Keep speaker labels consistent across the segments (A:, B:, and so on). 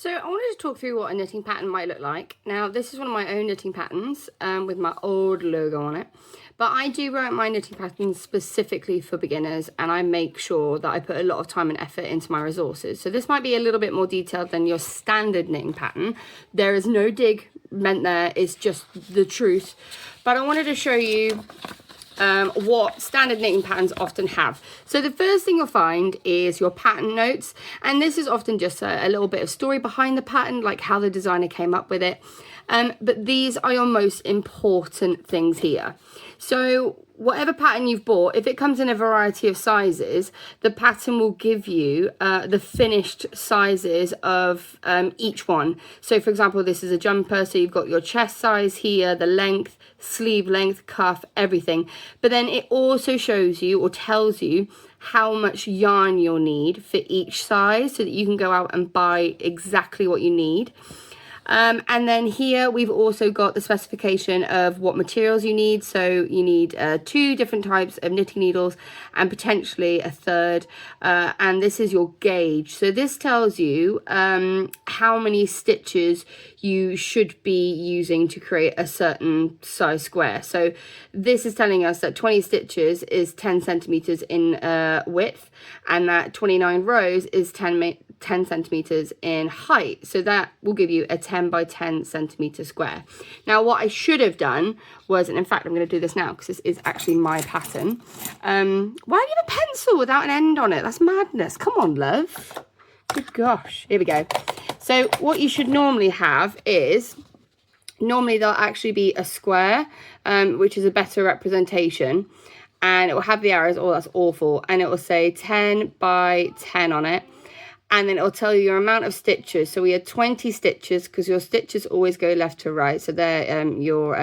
A: So I wanted to talk through what a knitting pattern might look like. Now, this is one of my own knitting patterns with my old logo on it. But I do write my knitting patterns specifically for beginners, and I make sure that I put a lot of time and effort into my resources. So this might be a little bit more detailed than your standard knitting pattern. There is no dig meant there, it's just the truth. But I wanted to show you what standard knitting patterns often have. So the first thing you'll find is your pattern notes, and this is often just a little bit of story behind the pattern, like how the designer came up with it. But these are your most important things here. So whatever pattern you've bought, if it comes in a variety of sizes, the pattern will give you the finished sizes of each one. So for example, this is a jumper, so you've got your chest size here, the length, sleeve length, cuff, everything. But then it also shows you or tells you how much yarn you'll need for each size so that you can go out and buy exactly what you need. And then here we've also got the specification of what materials you need. So you need 2 different types of knitting needles and potentially a third. And this is your gauge. So this tells you how many stitches you should be using to create a certain size square. So this is telling us that 20 stitches is 10 centimeters in width, and that 29 rows is 10 centimeters in height. So that will give you a 10 by 10 centimeter square. Now what I should have done was, and in fact I'm going to do this now because this is actually my pattern. Why do you have a pencil without an end on it? That's madness. Come on, love. Good gosh. Here we go. So what you should normally have is, normally there'll actually be a square, which is a better representation, and it will have the arrows. Oh, that's awful. And it will say 10 by 10 on it. And then it'll tell you your amount of stitches. So we had 20 stitches because your stitches always go left to right. So they're your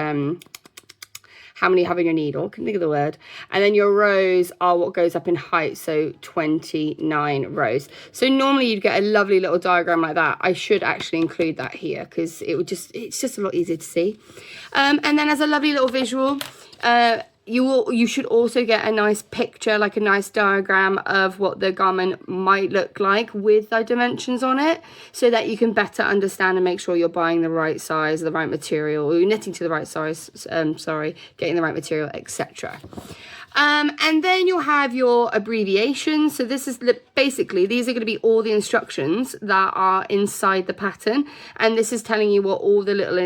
A: how many you have in your needle, can think of the word. And then your rows are what goes up in height, so 29 rows. So normally you'd get a lovely little diagram like that. I should actually include that here because it's just a lot easier to see. And then as a lovely little visual, you should also get a nice picture, like a nice diagram of what the garment might look like with the dimensions on it, so that you can better understand and make sure you're buying the right size, the right material, or you're knitting to the right size, getting the right material, etc. And then you'll have your abbreviations. So this is basically, these are going to be all the instructions that are inside the pattern, and this is telling you what all the little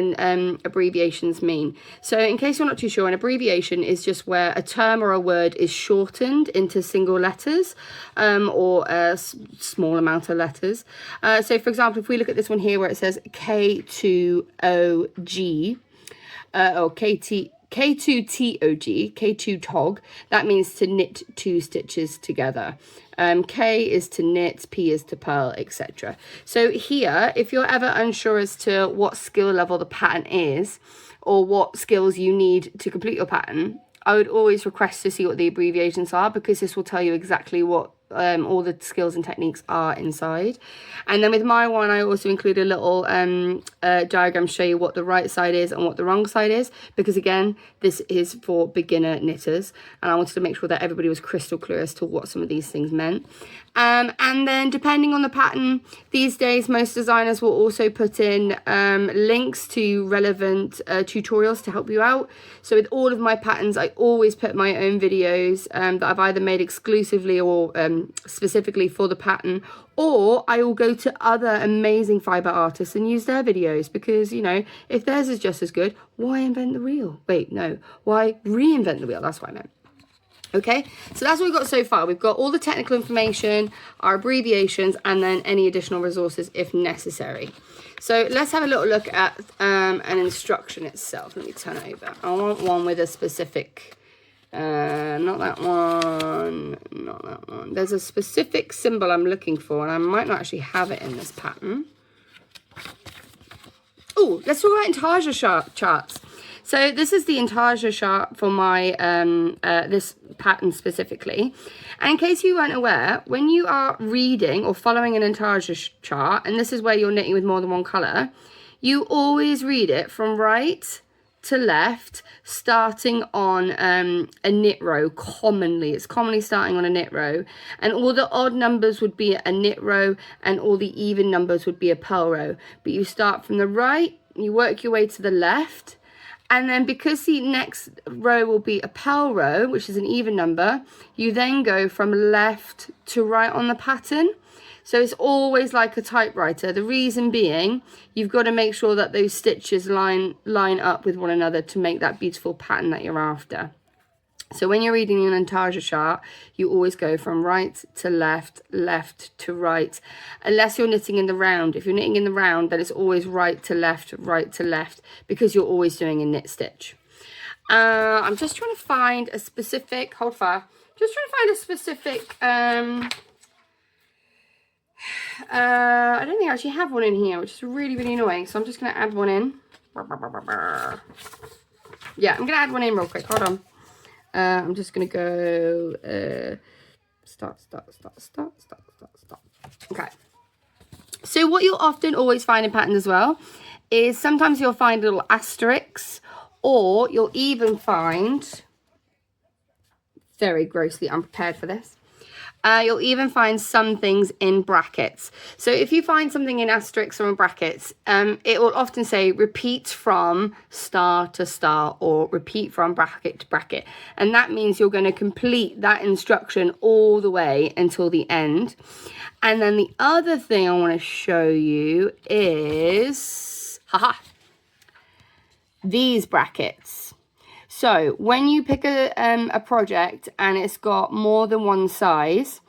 A: abbreviations mean. So in case you're not too sure, an abbreviation is just where a term or a word is shortened into single letters, or a small amount of letters. So for example, if we look at this one here where it says K2OG, or K2TOG, K2 TOG, that means to knit 2 stitches together. K is to knit, P is to purl, etc. So here, if you're ever unsure as to what skill level the pattern is, or what skills you need to complete your pattern, I would always request to see what the abbreviations are, because this will tell you exactly what all the skills and techniques are inside. And then with my one, I also include a little diagram to show you what the right side is and what the wrong side is, because again, this is for beginner knitters, and I wanted to make sure that everybody was crystal clear as to what some of these things meant. And then depending on the pattern, these days most designers will also put in links to relevant tutorials to help you out. So with all of my patterns, I always put my own videos that I've either made exclusively or specifically for the pattern, or I will go to other amazing fibre artists and use their videos, because, you know, if theirs is just as good, why invent the wheel? Wait, no, why reinvent the wheel? That's what I meant. Okay, so that's what we've got so far. We've got all the technical information, our abbreviations, and then any additional resources if necessary. So let's have a little look at an instruction itself. Let me turn it over. I want one with a specific, not that one, not that one. There's a specific symbol I'm looking for, and I might not actually have it in this pattern. Oh, let's talk about intarsia charts. So this is the intarsia chart for my this pattern specifically. And in case you weren't aware, when you are reading or following an intarsia chart, and this is where you're knitting with more than one colour, you always read it from right to left, starting on a knit row. It's commonly starting on a knit row, and all the odd numbers would be a knit row and all the even numbers would be a purl row. But you start from the right, you work your way to the left, and then because the next row will be a purl row, which is an even number, you then go from left to right on the pattern. So it's always like a typewriter. The reason being, you've got to make sure that those stitches line up with one another to make that beautiful pattern that you're after. So when you're reading an intarsia chart, you always go from right to left, left to right, unless you're knitting in the round. If you're knitting in the round, then it's always right to left, because you're always doing a knit stitch. I'm just trying to find a specific, hold fire, I don't think I actually have one in here, which is really, really annoying. So I'm just going to add one in. Yeah, I'm going to add one in real quick. Hold on. I'm just going to go start. Okay. So what you'll often always find in patterns as well is sometimes you'll find little asterisks, or you'll even find, very grossly unprepared for this, you'll even find some things in brackets. So if you find something in asterisks or in brackets, it will often say repeat from star to star or repeat from bracket to bracket. And that means you're going to complete that instruction all the way until the end. And then the other thing I want to show you is, these brackets. So when you pick a project and it's got more than one size,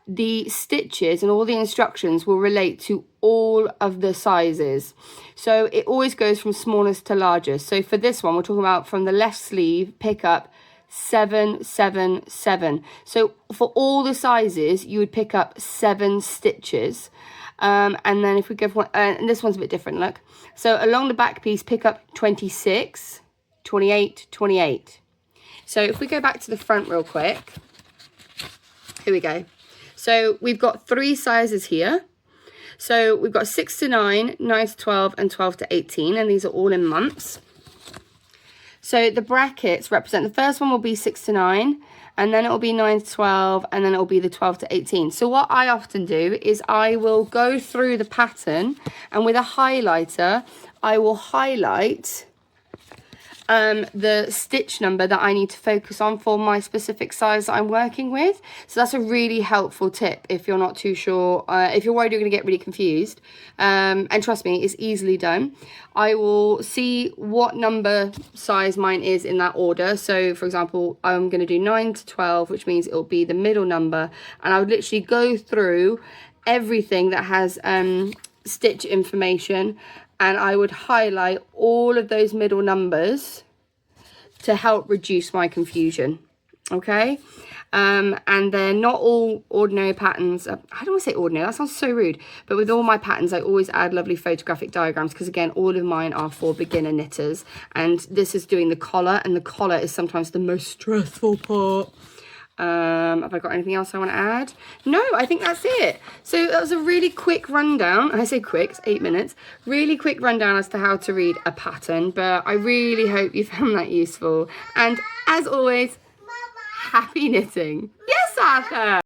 A: the stitches and all the instructions will relate to all of the sizes. So it always goes from smallest to largest. So for this one, we're talking about from the left sleeve, pick up 7, 7, 7. So for all the sizes, you would pick up 7 stitches. And then if we go for, and this one's a bit different, look. So along the back piece, pick up 26, 28, 28. So if we go back to the front real quick, here we go. So we've got 3 sizes here. So we've got 6 to 9, 9 to 12, and 12 to 18, and these are all in months. So the brackets represent, the first one will be 6 to 9, and then it will be 9 to 12, and then it will be the 12 to 18. So what I often do is I will go through the pattern, and with a highlighter, I will highlight the stitch number that I need to focus on for my specific size that I'm working with. So that's a really helpful tip if you're not too sure, if you're worried you're going to get really confused. And trust me, it's easily done. I will see what number size mine is in that order. So for example, I'm going to do 9 to 12, which means it'll be the middle number. And I would literally go through everything that has stitch information, and I would highlight all of those middle numbers to help reduce my confusion, okay? And they're not all ordinary patterns. I don't want to say ordinary, that sounds so rude. But with all my patterns, I always add lovely photographic diagrams because, again, all of mine are for beginner knitters. And this is doing the collar, and the collar is sometimes the most stressful part. Have I got anything else I want to add? No, I think that's it. So that was a really quick rundown. I say quick, it's 8 minutes. Really quick rundown as to how to read a pattern, but I really hope you found that useful. And as always, happy knitting. Yes, Arthur!